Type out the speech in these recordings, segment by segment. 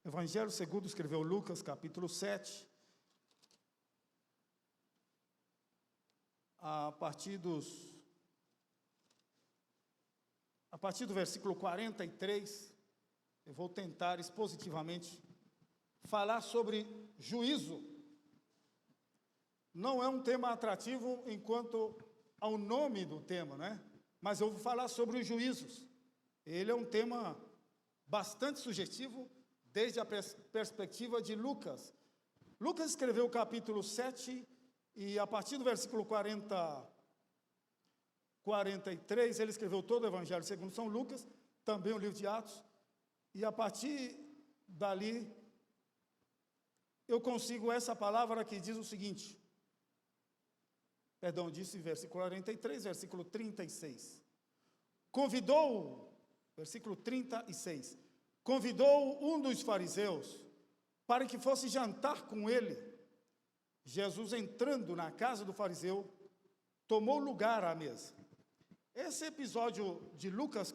Evangelho segundo escreveu Lucas, capítulo 7, a partir do versículo 43, eu vou tentar expositivamente falar sobre juízo. Não é um tema atrativo enquanto ao nome do tema, né? Mas eu vou falar sobre os juízos. Ele é um tema bastante sugestivo, desde a perspectiva de Lucas. Lucas escreveu o capítulo 7, e a partir do versículo 43, ele escreveu todo o Evangelho segundo São Lucas, também o livro de Atos, e a partir dali, eu consigo essa palavra que diz o seguinte, disse versículo 43, versículo 36. Versículo 36, convidou um dos fariseus para que fosse jantar com ele. Jesus, entrando na casa do fariseu, tomou lugar à mesa. Esse episódio de Lucas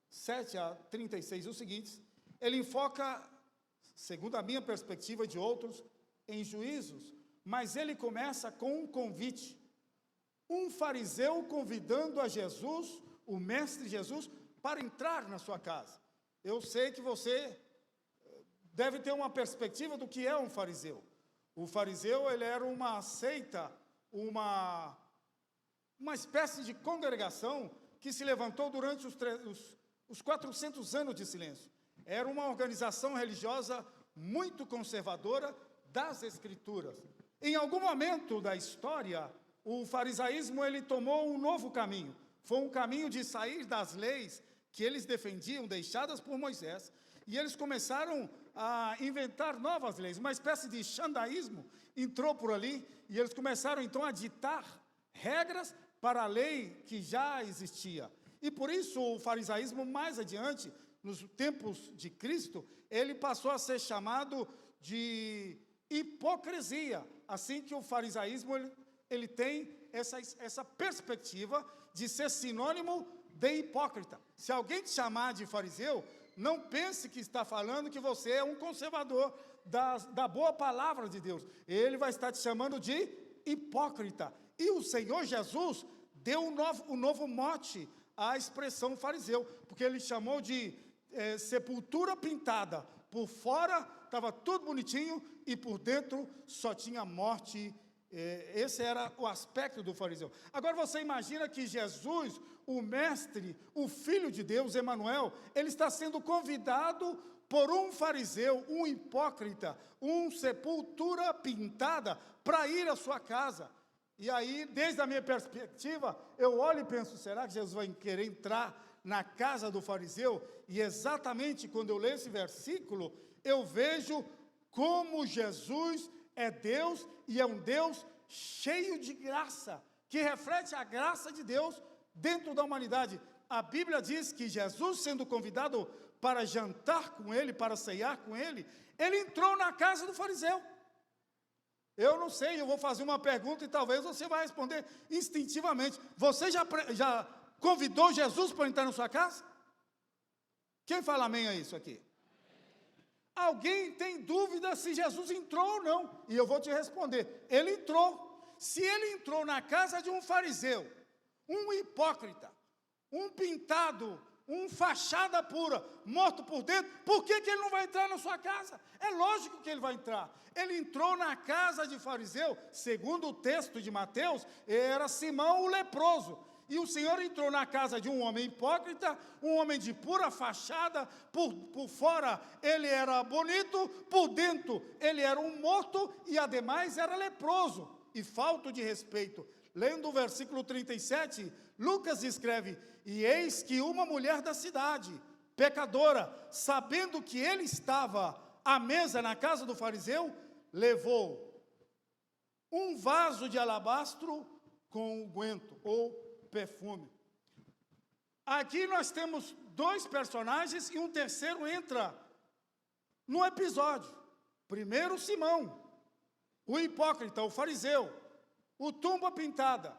7 a 36 é o seguinte, ele enfoca, segundo a minha perspectiva de outros, em juízos, mas ele começa com um convite. Um fariseu convidando a Jesus, o mestre Jesus, para entrar na sua casa. Eu sei que você deve ter uma perspectiva do que é um fariseu. O fariseu, ele era uma seita, uma espécie de congregação que se levantou durante os 400 anos de silêncio. Era uma organização religiosa muito conservadora das Escrituras. Em algum momento da história, o farisaísmo ele tomou um novo caminho. Foi um caminho de sair das leis que eles defendiam, deixadas por Moisés, e eles começaram a inventar novas leis. Uma espécie de xandaísmo entrou por ali, e eles começaram então a ditar regras para a lei que já existia. E por isso o farisaísmo, mais adiante, nos tempos de Cristo, ele passou a ser chamado de hipocrisia. Assim que o farisaísmo ele tem essa perspectiva de ser sinônimo de hipócrita. Se alguém te chamar de fariseu, não pense que está falando que você é um conservador da boa palavra de Deus. Ele vai estar te chamando de hipócrita. E o Senhor Jesus deu um novo mote à expressão fariseu, porque ele chamou de sepultura pintada. Por fora estava tudo bonitinho e por dentro só tinha morte. Esse era o aspecto do fariseu. Agora você imagina que Jesus, o mestre, o Filho de Deus, Emanuel, ele está sendo convidado por um fariseu, um hipócrita, um sepultura pintada, para ir à sua casa. E aí, desde a minha perspectiva, eu olho e penso, será que Jesus vai querer entrar na casa do fariseu? E exatamente quando eu leio esse versículo, eu vejo como Jesus é Deus, e é um Deus cheio de graça, que reflete a graça de Deus dentro da humanidade. A Bíblia diz que Jesus, sendo convidado para jantar com ele, para ceiar com ele, ele entrou na casa do fariseu. Eu não sei, eu vou fazer uma pergunta e talvez você vai responder instintivamente. Você já convidou Jesus para entrar na sua casa? Quem fala amém a isso aqui? Alguém tem dúvida se Jesus entrou ou não? E eu vou te responder, ele entrou. Se ele entrou na casa de um fariseu, um hipócrita, um pintado, um fachada pura, morto por dentro, por que ele não vai entrar na sua casa? É lógico que ele vai entrar. Ele entrou na casa de fariseu, segundo o texto de Mateus, era Simão o leproso. E o Senhor entrou na casa de um homem hipócrita, um homem de pura fachada, por fora ele era bonito, por dentro ele era um morto e ademais era leproso e falto de respeito. Lendo o versículo 37, Lucas escreve, e eis que uma mulher da cidade, pecadora, sabendo que ele estava à mesa na casa do fariseu, levou um vaso de alabastro com unguento, ou perfume. Aqui nós temos dois personagens e um terceiro entra no episódio. Primeiro Simão, o hipócrita, o fariseu, o tumba pintada.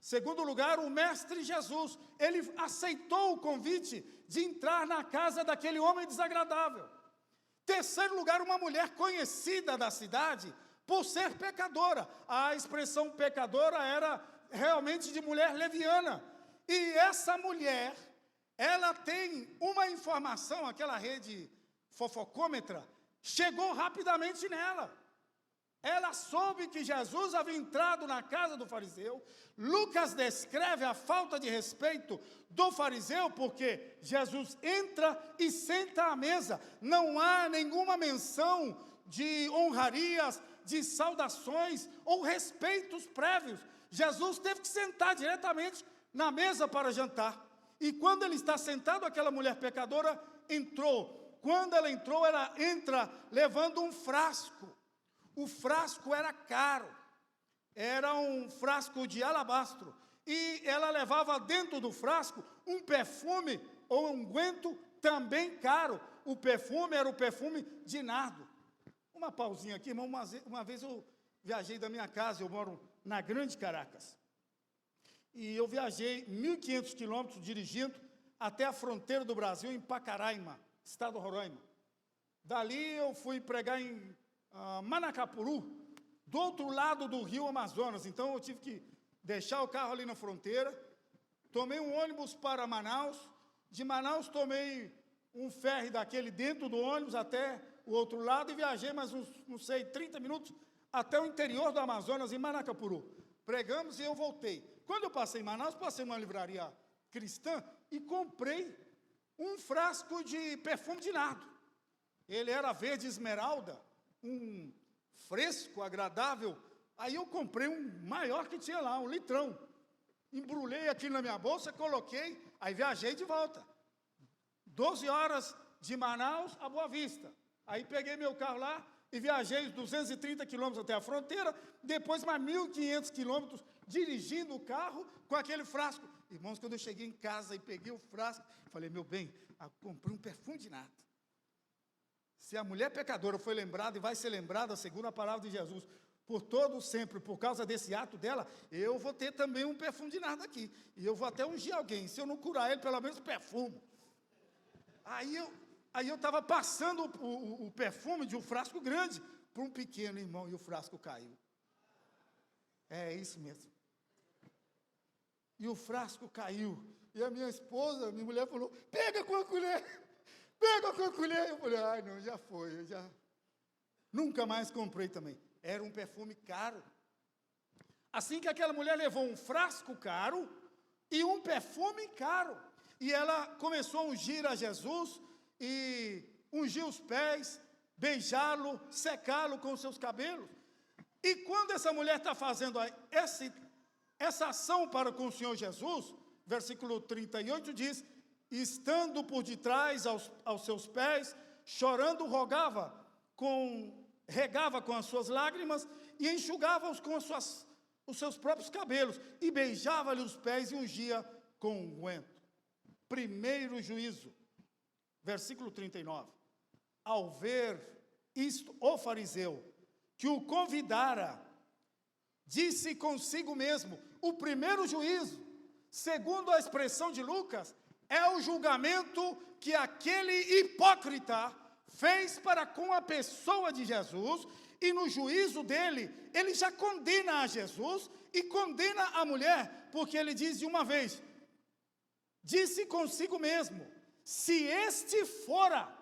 Segundo lugar, o mestre Jesus, ele aceitou o convite de entrar na casa daquele homem desagradável. Terceiro lugar, uma mulher conhecida da cidade por ser pecadora. A expressão pecadora era realmente de mulher leviana. E essa mulher, ela tem uma informação, aquela rede fofocômetra, chegou rapidamente nela. Ela soube que Jesus havia entrado na casa do fariseu. Lucas descreve a falta de respeito do fariseu, porque Jesus entra e senta à mesa. Não há nenhuma menção de honrarias, de saudações ou respeitos prévios. Jesus teve que sentar diretamente na mesa para jantar. E quando ele está sentado, aquela mulher pecadora entrou. Quando ela entrou, ela entra levando um frasco. O frasco era caro, era um frasco de alabastro, e ela levava dentro do frasco um perfume ou um unguento também caro. O perfume era o perfume de nardo. Uma pausinha aqui, irmão, uma vez eu viajei da minha casa, eu moro na Grande Caracas, e eu viajei 1.500 quilômetros dirigindo até a fronteira do Brasil, em Pacaraima, estado do Roraima. Dali eu fui pregar em Manacapuru, do outro lado do rio Amazonas. Então eu tive que deixar o carro ali na fronteira, tomei um ônibus para Manaus, de Manaus tomei um ferry daquele dentro do ônibus até o outro lado e viajei mais uns, não sei, 30 minutos até o interior do Amazonas, em Manacapuru. Pregamos e eu voltei. Quando eu passei em Manaus, passei numa livraria cristã e comprei um frasco de perfume de nardo. Ele era verde esmeralda, um fresco, agradável. Aí eu comprei um maior que tinha lá, um litrão. Embrulhei aqui na minha bolsa, coloquei, aí viajei de volta. 12 horas de Manaus a Boa Vista. Aí peguei meu carro lá e viajei 230 quilômetros até a fronteira, depois mais 1.500 quilômetros dirigindo o carro com aquele frasco. Irmãos, quando eu cheguei em casa e peguei o frasco, falei, meu bem, comprei um perfume de nardo. Se a mulher pecadora foi lembrada e vai ser lembrada, segundo a palavra de Jesus, por todo sempre, por causa desse ato dela, eu vou ter também um perfume de nardo aqui. E eu vou até ungir alguém. Se eu não curar ele, pelo menos perfumo. Aí eu estava passando o perfume de um frasco grande para um pequeno, irmão, e o frasco caiu. É isso mesmo. E o frasco caiu. E a minha esposa, minha mulher falou, pega com a colher. Pega com a colher. Eu falei, ai não, já foi, eu já nunca mais comprei também. Era um perfume caro. Assim que aquela mulher levou um frasco caro e um perfume caro. E ela começou a ungir a Jesus e ungir os pés, beijá-lo, secá-lo com os seus cabelos. E quando essa mulher está fazendo essa ação para com o Senhor Jesus, versículo 38 diz, estando por detrás aos seus pés, chorando, regava com as suas lágrimas e enxugava-os com os seus próprios cabelos, e beijava-lhe os pés e ungia com unguento. Primeiro juízo, versículo 39. Ao ver isto, o fariseu, que o convidara, disse consigo mesmo, o primeiro juízo, segundo a expressão de Lucas, é o julgamento que aquele hipócrita fez para com a pessoa de Jesus, e no juízo dele, ele já condena a Jesus e condena a mulher, porque ele diz de uma vez, disse consigo mesmo, se este fora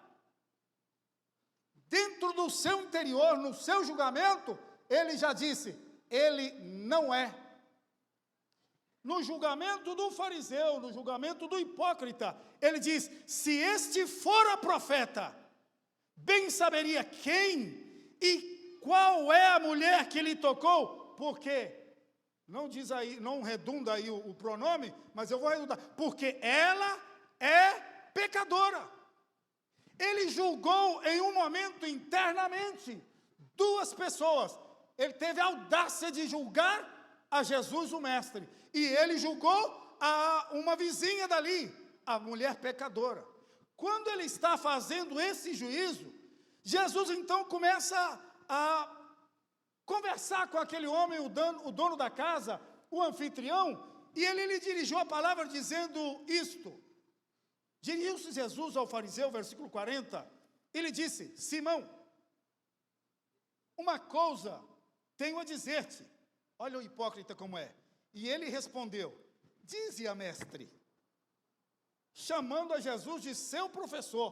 dentro do seu interior, no seu julgamento, ele já disse, ele não é. No julgamento do fariseu, no julgamento do hipócrita, ele diz, se este fora profeta, bem saberia quem e qual é a mulher que lhe tocou, porque, não diz aí, não redunda aí o pronome, mas eu vou redundar, porque ela é pecadora. Ele julgou em um momento internamente duas pessoas. Ele teve a audácia de julgar a Jesus o mestre. E ele julgou a uma vizinha dali, a mulher pecadora. Quando ele está fazendo esse juízo, Jesus então começa a conversar com aquele homem, o dono da casa, o anfitrião, e ele lhe dirigiu a palavra dizendo isto. Dirigiu-se Jesus ao fariseu, versículo 40, Ele disse: Simão, uma coisa tenho a dizer-te. Olha o hipócrita como é. E ele respondeu: dize-a, mestre, chamando a Jesus de seu professor.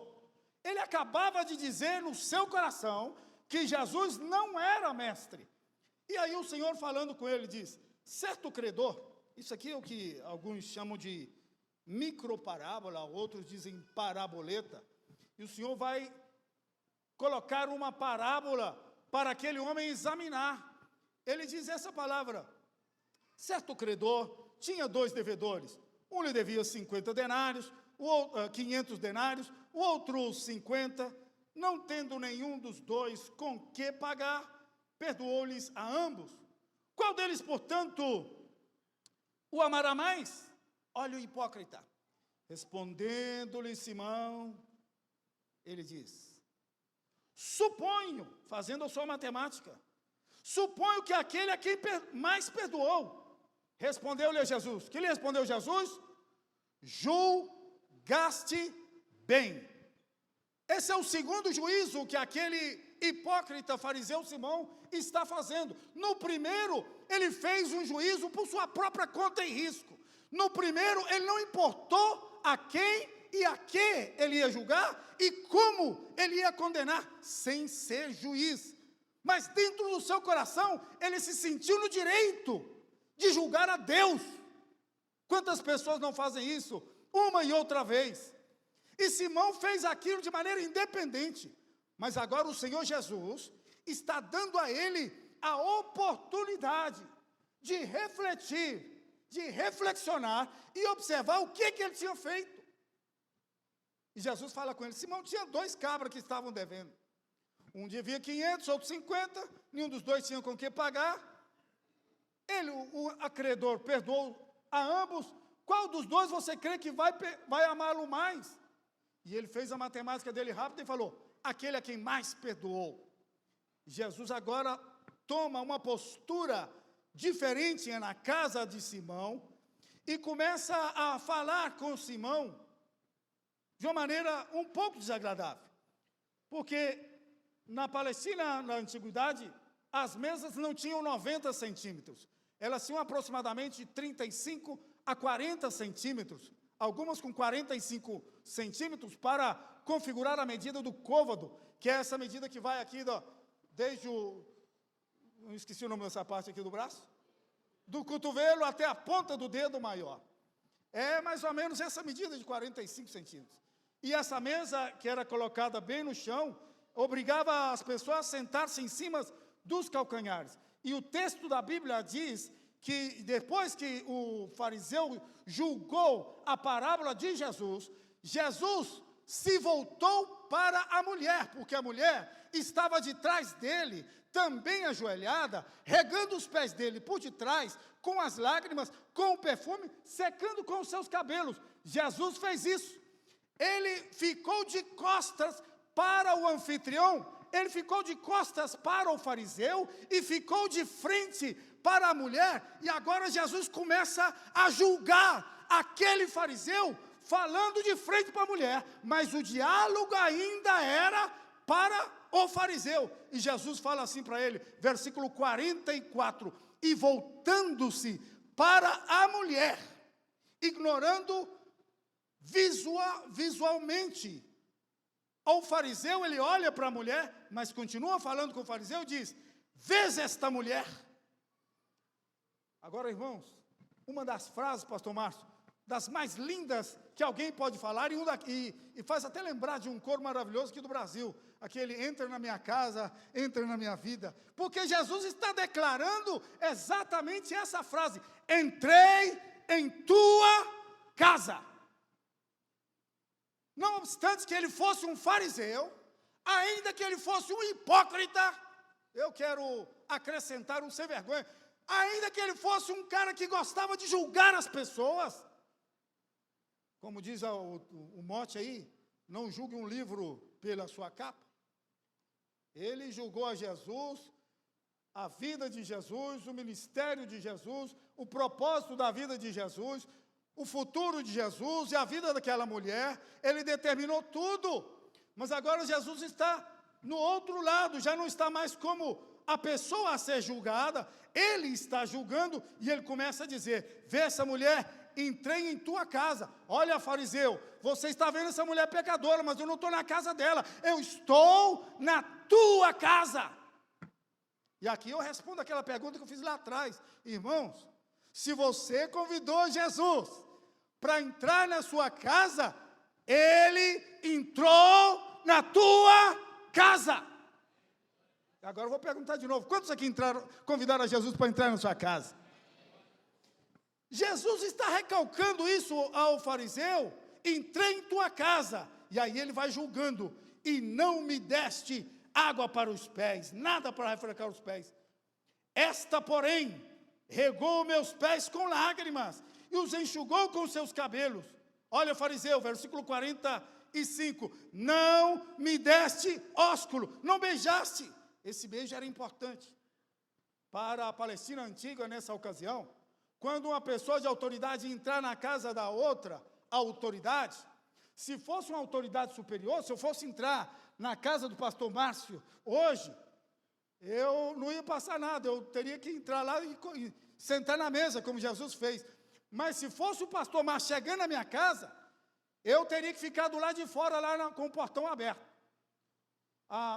Ele acabava de dizer no seu coração que Jesus não era mestre. E aí o Senhor, falando com ele, diz: certo credor, isso aqui é o que alguns chamam de microparábola, outros dizem paraboleta, e o Senhor vai colocar uma parábola para aquele homem examinar. Ele diz essa palavra: certo credor tinha 2 devedores, um lhe devia 50 denários, 500 denários, o outro 50, não tendo nenhum dos 2 com que pagar, perdoou-lhes a ambos. Qual deles, portanto, o amará mais? Olha o hipócrita. Respondendo-lhe Simão, ele diz: suponho, fazendo a sua matemática, suponho que aquele a quem mais perdoou. Respondeu-lhe a Jesus. Que lhe respondeu Jesus? Julgaste bem. Esse é o segundo juízo que aquele hipócrita fariseu Simão está fazendo. No primeiro, ele fez um juízo por sua própria conta e risco. No primeiro, ele não importou a quem e a que ele ia julgar e como ele ia condenar, sem ser juiz. Mas dentro do seu coração, ele se sentiu no direito de julgar a Deus. Quantas pessoas não fazem isso uma e outra vez? E Simão fez aquilo de maneira independente. Mas agora o Senhor Jesus está dando a ele a oportunidade de refletir, de reflexionar e observar o que ele tinha feito. E Jesus fala com ele: Simão, tinha 2 cabras que estavam devendo. Um devia 500, outro 50, nenhum dos 2 tinha com que pagar. Ele, o acreedor, perdoou a ambos. Qual dos 2 você crê que vai amá-lo mais? E ele fez a matemática dele rápido e falou: aquele a quem mais perdoou. Jesus agora toma uma postura diferente na casa de Simão e começa a falar com Simão de uma maneira um pouco desagradável. Porque na Palestina, na antiguidade, as mesas não tinham 90 centímetros. Elas tinham aproximadamente 35 a 40 centímetros. Algumas com 45 centímetros para configurar a medida do côvado, que é essa medida que vai aqui desde o... Não esqueci o nome dessa parte aqui do braço. Do cotovelo até a ponta do dedo maior. É mais ou menos essa medida de 45 centímetros. E essa mesa, que era colocada bem no chão, obrigava as pessoas a sentar-se em cima dos calcanhares. E o texto da Bíblia diz que depois que o fariseu julgou a parábola de Jesus, Jesus se voltou para a mulher, porque a mulher estava de trás dele, também ajoelhada, regando os pés dele por detrás, com as lágrimas, com o perfume, secando com os seus cabelos. Jesus fez isso. Ele ficou de costas para o anfitrião, ele ficou de costas para o fariseu e ficou de frente para a mulher. E agora Jesus começa a julgar aquele fariseu, falando de frente para a mulher, mas o diálogo ainda era para o fariseu. E Jesus fala assim para ele, versículo 44, e voltando-se para a mulher, ignorando visualmente ao fariseu, ele olha para a mulher, mas continua falando com o fariseu e diz: vês esta mulher? Agora, irmãos, uma das frases, pastor Márcio, das mais lindas que alguém pode falar, e faz até lembrar de um coro maravilhoso aqui do Brasil, aquele entra na minha casa, entra na minha vida, porque Jesus está declarando exatamente essa frase: entrei em tua casa. Não obstante que ele fosse um fariseu, ainda que ele fosse um hipócrita, eu quero acrescentar um sem vergonha, ainda que ele fosse um cara que gostava de julgar as pessoas, como diz o mote aí, não julgue um livro pela sua capa. Ele julgou a Jesus, a vida de Jesus, o ministério de Jesus, o propósito da vida de Jesus, o futuro de Jesus e a vida daquela mulher. Ele determinou tudo, Mas agora Jesus está no outro lado, já não está mais como a pessoa a ser julgada, ele está julgando e ele começa a dizer: vê essa mulher, entrei em tua casa. Olha, fariseu, você está vendo essa mulher pecadora, mas eu não estou na casa dela, eu estou na tua casa. E aqui eu respondo aquela pergunta que eu fiz lá atrás. Irmãos, se você convidou Jesus para entrar na sua casa, ele entrou na tua casa. Agora eu vou perguntar de novo: quantos aqui convidaram a Jesus para entrar na sua casa? Jesus está recalcando isso ao fariseu: entrei em tua casa. E aí ele vai julgando: e não me deste água para os pés, nada para refrescar os pés. Esta, porém, regou meus pés com lágrimas e os enxugou com seus cabelos. Olha, fariseu, versículo 45: não me deste ósculo, não beijaste. Esse beijo era importante para a Palestina antiga nessa ocasião. Quando uma pessoa de autoridade entrar na casa da outra autoridade, se fosse uma autoridade superior, se eu fosse entrar na casa do pastor Márcio hoje, eu não ia passar nada, eu teria que entrar lá e sentar na mesa, como Jesus fez. Mas se fosse o pastor Márcio chegando na minha casa, eu teria que ficar do lado de fora, lá com o portão aberto.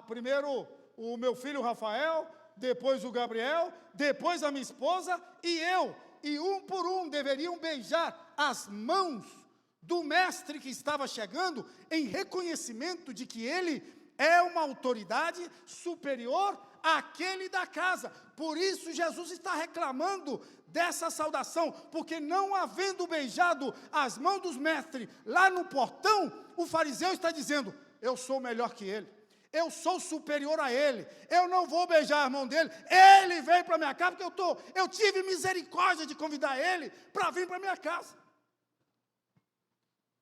Primeiro o meu filho Rafael, depois o Gabriel, depois a minha esposa e eu. E um por um deveriam beijar as mãos do mestre que estava chegando, em reconhecimento de que ele é uma autoridade superior àquele da casa. Por isso Jesus está reclamando dessa saudação, porque não havendo beijado as mãos dos mestres lá no portão, o fariseu está dizendo: eu sou melhor que ele, eu sou superior a ele, eu não vou beijar a mão dele, ele veio para minha casa, porque eu tive misericórdia de convidar ele para vir para minha casa.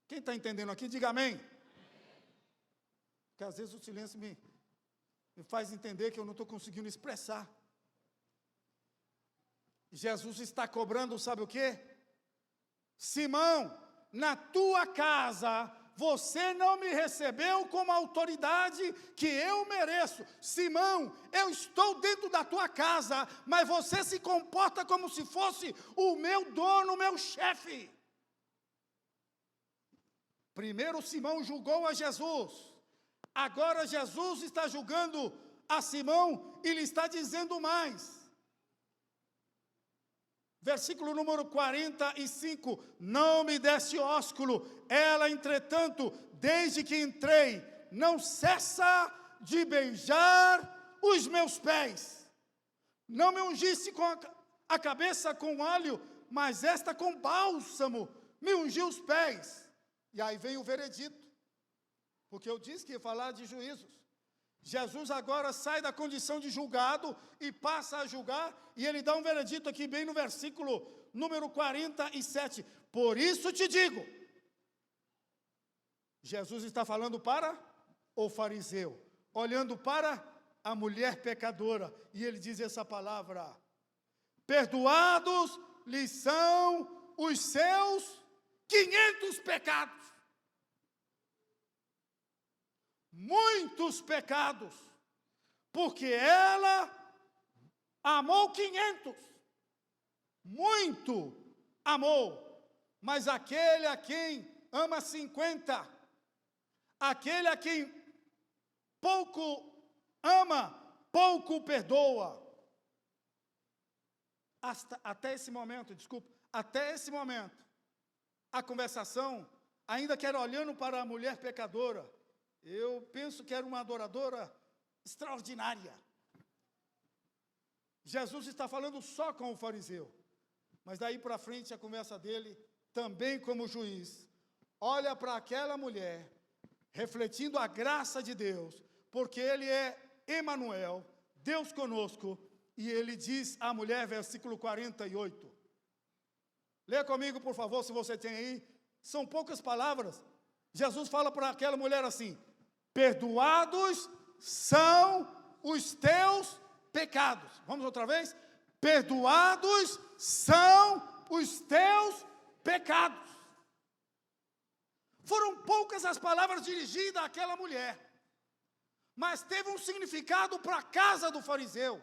Quem está entendendo aqui, diga amém. Porque às vezes o silêncio me faz entender que eu não estou conseguindo expressar. Jesus está cobrando, sabe o quê? Simão, na tua casa você não me recebeu como a autoridade que eu mereço. Simão, eu estou dentro da tua casa, mas você se comporta como se fosse o meu dono, o meu chefe. Primeiro Simão julgou a Jesus, agora Jesus está julgando a Simão e lhe está dizendo mais. Versículo número 45: não me deste ósculo, ela, entretanto, desde que entrei, não cessa de beijar os meus pés. Não me ungisse com a cabeça com óleo, mas esta com bálsamo me ungiu os pés. E aí vem o veredito, porque eu disse que ia falar de juízos. Jesus agora sai da condição de julgado e passa a julgar, e ele dá um veredito aqui bem no versículo número 47. Por isso te digo, Jesus está falando para o fariseu, olhando para a mulher pecadora, e ele diz essa palavra: perdoados lhes são os seus 500 pecados. Muitos pecados, porque ela amou 500, muito amou, mas aquele a quem ama 50, aquele a quem pouco ama, pouco perdoa. Até esse momento, a conversação, ainda que era olhando para a mulher pecadora, eu penso que era uma adoradora extraordinária. Jesus está falando só com o fariseu, mas daí para frente a conversa dele, também como juiz, olha para aquela mulher, refletindo a graça de Deus, porque ele é Emanuel, Deus conosco, e ele diz à mulher, versículo 48. Lê comigo, por favor, se você tem aí. São poucas palavras. Jesus fala para aquela mulher assim: perdoados são os teus pecados. Vamos outra vez? Perdoados são os teus pecados. Foram poucas as palavras dirigidas àquela mulher, mas teve um significado para a casa do fariseu.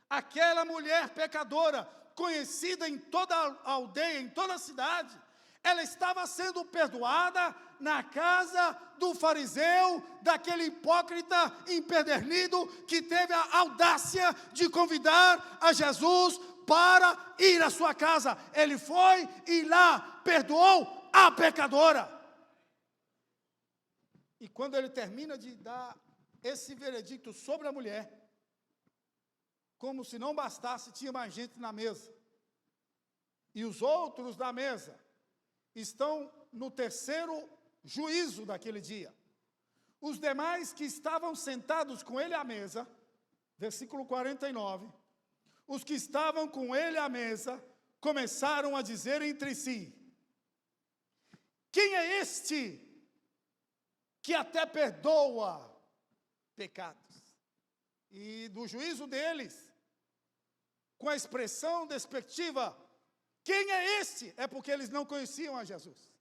Aquela mulher pecadora, conhecida em toda a aldeia, em toda a cidade, ela estava sendo perdoada na casa do fariseu, daquele hipócrita empedernido que teve a audácia de convidar a Jesus para ir à sua casa. Ele foi e lá perdoou a pecadora. E quando ele termina de dar esse veredicto sobre a mulher, como se não bastasse, tinha mais gente na mesa. E os outros da mesa estão no terceiro juízo daquele dia. Os demais que estavam sentados com ele à mesa, versículo 49, os que estavam com ele à mesa começaram a dizer entre si: quem é este que até perdoa pecados? E do juízo deles, com a expressão despectiva, quem é este? É porque eles não conheciam a Jesus.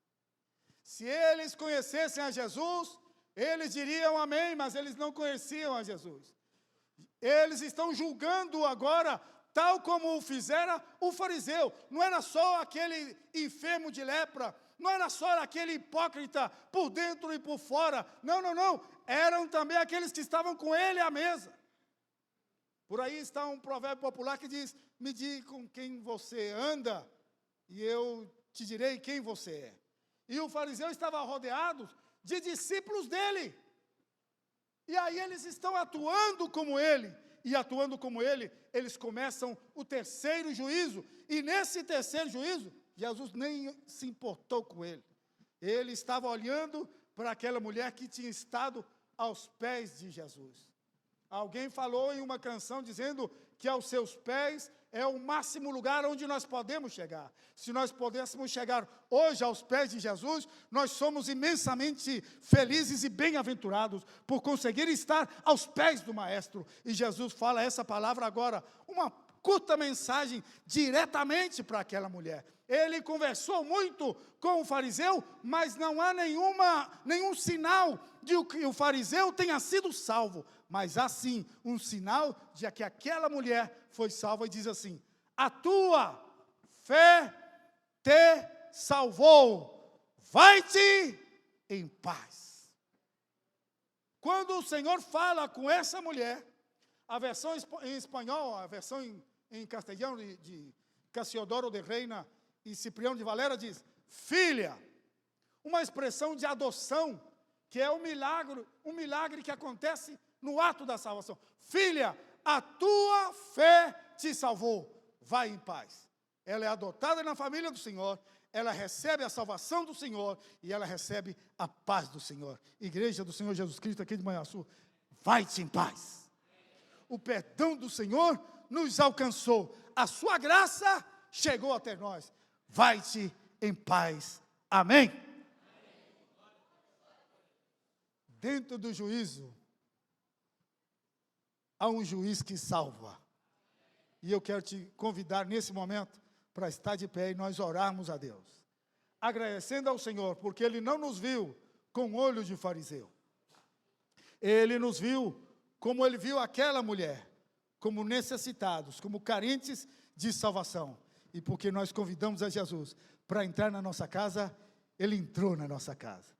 Se eles conhecessem a Jesus, eles diriam amém, mas eles não conheciam a Jesus. Eles estão julgando agora, tal como o fizera o fariseu. Não era só aquele enfermo de lepra, não era só aquele hipócrita por dentro e por fora. Não, não, não. Eram também aqueles que estavam com ele à mesa. Por aí está um provérbio popular que diz: me diga com quem você anda, e eu te direi quem você é. E o fariseu estava rodeado de discípulos dele. E aí eles estão atuando como ele. E atuando como ele, eles começam o terceiro juízo. E nesse terceiro juízo, Jesus nem se importou com ele. Ele estava olhando para aquela mulher que tinha estado aos pés de Jesus. Alguém falou em uma canção dizendo que aos seus pés é o máximo lugar onde nós podemos chegar. Se nós pudéssemos chegar hoje aos pés de Jesus, nós somos imensamente felizes e bem-aventurados por conseguir estar aos pés do Maestro. E Jesus fala essa palavra agora, uma curta mensagem diretamente para aquela mulher. Ele conversou muito com o fariseu, mas não há nenhum sinal de que o fariseu tenha sido salvo. Mas há sim um sinal de que aquela mulher foi salva, e diz assim: a tua fé te salvou, vai-te em paz. Quando o Senhor fala com essa mulher, a versão em espanhol, a versão em castelhano de Cassiodoro de Reina e Cipriano de Valera diz: filha, uma expressão de adoção, que é um milagre que acontece no ato da salvação. Filha, a tua fé te salvou, vai em paz. Ela é adotada na família do Senhor, ela recebe a salvação do Senhor e ela recebe a paz do Senhor. Igreja do Senhor Jesus Cristo aqui de Manhuaçu, vai-te em paz. O perdão do Senhor nos alcançou, a sua graça chegou até nós. Vai-te em paz. Amém? Dentro do juízo, há um juiz que salva. E eu quero te convidar nesse momento para estar de pé e nós orarmos a Deus, agradecendo ao Senhor, porque Ele não nos viu com olho de fariseu. Ele nos viu como Ele viu aquela mulher, como necessitados, como carentes de salvação. E porque nós convidamos a Jesus para entrar na nossa casa, Ele entrou na nossa casa.